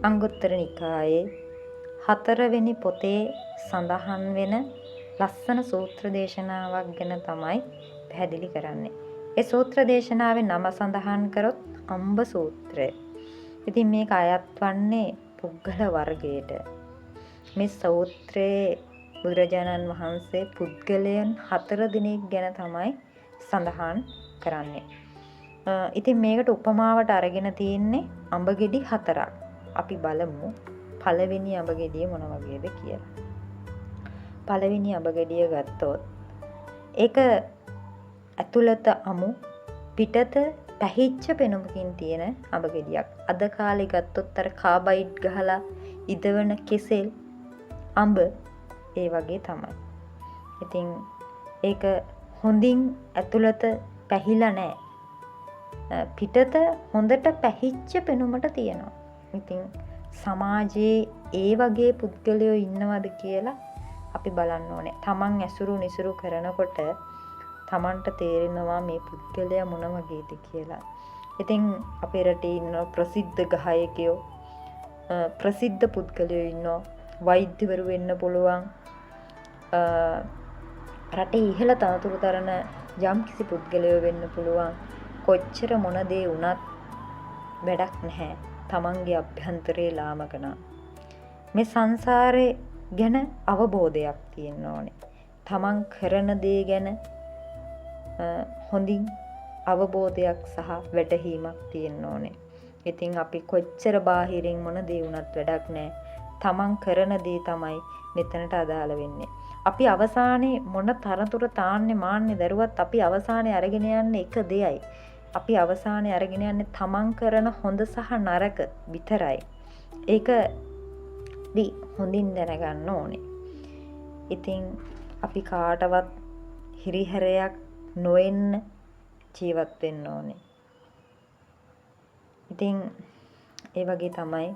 අංගුත්තර නිකායේ 4 වෙනි පොතේ සඳහන් වෙන ලස්සන සූත්‍ර දේශනාවක් ගැන තමයි පැහැදිලි කරන්නේ. ඒ සූත්‍ර දේශනාවේ නම සඳහන් කරොත් අම්බ සූත්‍රය. ඉතින් මේක අයත් වන්නේ පුද්ගල වර්ගයට. මේ සූත්‍රයේ බුදුරජාණන් වහන්සේ පුද්ගලයන් 4 දෙනෙක් ගැන තමයි සඳහන් කරන්නේ. ඉතින් මේකට උපමාවට අරගෙන තියෙන්නේ අඹ ගෙඩි 4ක්. අපි බලමු පළවෙනි අඹ ගෙඩිය මොන වගේද කියලා. පළවෙනි අඹ ගෙඩිය ගත්තොත් ඒක ඇතුළත අමු පිටත පැහිච්ච පෙනුමකින් තියෙන අඹ ගෙඩියක්. අද කාලේ ගත්තොත් අර කාබයිඩ් ගහලා ඉදවන කෙසෙල් අඹ ඒ වගේ තමයි. ඉතින් ඒක හොඳින් ඇතුළත පැහිලා නැහැ. පිටත හොඳට පැහිච්ච පෙනුමට තියෙනවා. ඉතින් සමාජයේ ඒ වගේ පුද්ගලයෝ ඉන්නවද කියලා අපි බලන්න ඕනේ. තමන් ඇසුරු නිසුරු කරනකොට තමන්ට තේරෙනවා මේ පුද්ගලයා මොන වගේද කියලා. ඉතින් අපේ රටේ ඉන්න ප්‍රසිද්ධ ගායකයෝ ප්‍රසිද්ධ පුද්ගලයෝ ඉන්නවා. වෛද්‍යවරු වෙන්න පුළුවන්. රටේ ඉහළ තනතුරු තරන යම්කිසි පුද්ගලයෝ වෙන්න පුළුවන්. කොච්චර මොන දේ වුණත් වැඩක් නැහැ. තමන්ගේ අභ්‍යන්තරේ ලාමක නම් මේ සංසාරේ ගැන අවබෝධයක් තියෙන්න ඕනේ. තමන් කරන දේ ගැන හොඳින් අවබෝධයක් සහ වැටහීමක් තියෙන්න ඕනේ. ඉතින් අපි කොච්චර බාහිරින් මොන දේ වුණත් වැඩක් නැහැ. තමන් කරන දේ තමයි මෙතනට අදාළ වෙන්නේ. අපි අවසානයේ මොන තරතුර තාන්නේ මාන්නේ දරුවත් අපි අවසානයේ අරගෙන යන්නේ එක දෙයයි. අපි අවසානයේ අරගෙන යන්නේ තමන් කරන හොඳ සහ නරක විතරයි. ඒක හොඳින් දැනගන්න ඕනේ. ඉතින් අපි කාටවත් හිරිහැරයක් නොවෙන්න ජීවත් වෙන්න ඕනේ. ඉතින් ඒ වගේ තමයි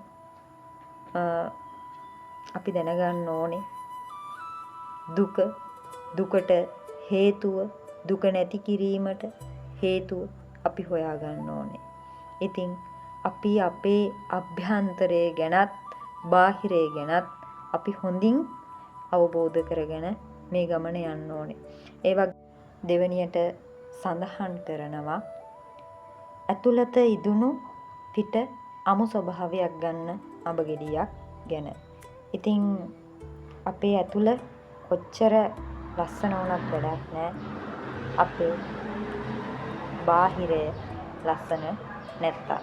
අපි දැනගන්න ඕනේ දුකට හේතුව දුක නැති කිරීමට හේතුව අපි හොයාගන්න ඕනේ. ඉතින් අපි අපේ අභ්‍යන්තරය ගැනත් බාහිරය ගැනත් අපි හොඳින් අවබෝධ කරගෙන මේ ගමන යන්න ඕනේ. ඒ වගේ දෙවැනියට සඳහන් කරනවා ඇතුළත ඉදුණු පිට අමු ස්වභාවයක් ගන්න අඹ ගෙඩියක් ගැන. ඉතින් අපේ ඇතුළ කොච්චර ලස්සන වුණත් වැඩක් නැහැ. අපේ බාහිරය ලස්සන නැත්තා.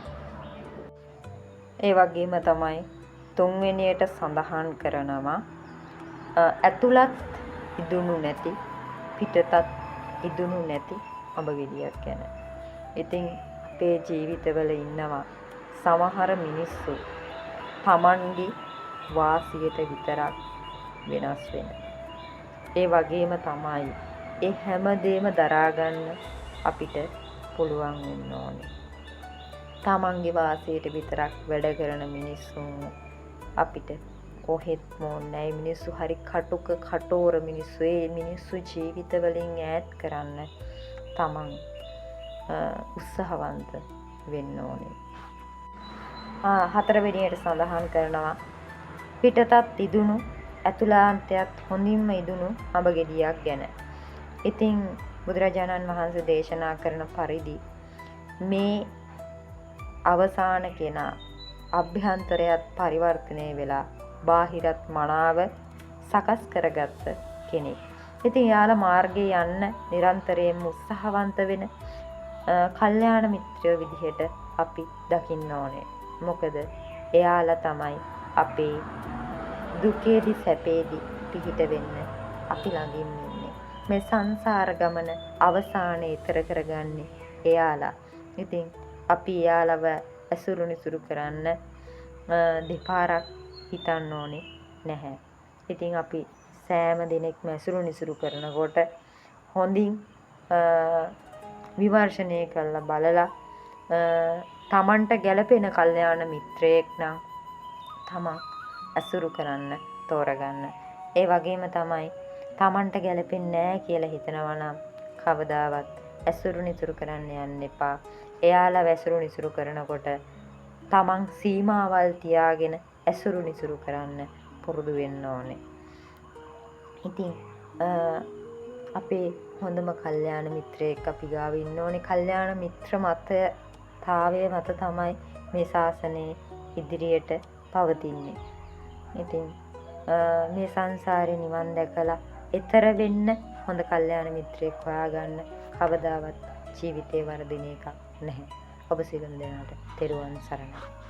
ඒ වගේම තමයි තුන්වෙනියට සඳහන් කරනවා ඇතුළත් ඉදුණු නැති පිටතත් ඉදුණු නැති අඹ ගෙඩියක් ගැන. ඉතින් අපේ ජීවිතවල ඉන්නවා සමහර මිනිස්සු තමන්ගේ වාසියට විතරක් වෙනස් වෙන. ඒ වගේම තමයි ඒ හැම දෙම දරාගන්න අපිට පුළුවන් වෙන්න ඕනේ. තමන්ගේ වාසියට විතරක් වැඩ කරන මිනිස්සුන් අපිට කොහෙත්ම නැහැ. මිනිස්සු හරි කටෝර මිනිස්සු. ඒ මිනිස්සු ජීවිතවලින් ඈත් කරන්න තමන් උත්සාහවන්ත වෙන්න ඕනේ. හතරවෙනියට සඳහන් කරනවා පිටතත් ඉදුණු ඇතුළාන්තයත් හොඳින්ම ඉදුණු අඹ ගෙඩියක් ගැන. ඉතින් බුදුරජාණන් වහන්සේ දේශනා කරන පරිදි මේ අවසාන කෙනා අභ්‍යන්තරයත් පරිවර්තනය වෙලා බාහිරත් මනාව සකස් කරගත්ත කෙනෙක්. ඉතින් යාළ මාර්ගයේ යන්න නිරන්තරයෙන්ම උත්සාහවන්ත වෙන කල්යාණ මිත්‍රයෝ විදිහට අපි දකින්න ඕනේ. මොකද එයාලා තමයි අපේ දුකේදී සැපේදී පිහිට වෙන්න අපි ළඟින් ඉන්නේ. මේ සංසාර ගමන අවසානයේ ඊතර කරගන්නේ එයාලා. ඉතින් අපි එයාලව ඇසුරු නිසුරු කරන්න දෙපාරක් හිතන්න ඕනේ නැහැ. ඉතින් අපි සෑම දිනෙකම ඇසුරු නිසුරු කරනකොට හොඳින් විමර්ශනය කරලා බලලා තමන්ට ගැළපෙන කල්යාණ මිත්‍රයෙක් නම් තමන් ඇසුරු කරන්න තෝරගන්න. ඒ වගේම තමයි තමන්ට ගැළපෙන්නේ නැහැ කියලා හිතනවා නම් කවදාවත් ඇසුරු නිසුරු කරන්න යන්න එපා. එයාලා ඇසුරු නිසුරු කරනකොට තමන් සීමාවල් තියාගෙන ඇසුරු නිසුරු කරන්න පුරුදු වෙන්න ඕනේ. ඉතින් අපේ හොඳම කල්යාණ මිත්‍රයෙක් අපි ගාව ඉන්න ඕනේ. කල්යාණ මිත්‍ර මතතාවය මත තමයි මේ ශාසනය ඉදිරියට පවතින්නේ. ඉතින් මේ සංසාරේ නිවන් දැකලා එතර වෙන්න හොඳ කල්යාණ මිත්‍රයෙක් හොයාගන්න කවදාවත් ජීවිතේ වර්ධින එකක් නැහැ. ඔබ සියලු දෙනාට තෙරුවන් සරණයි.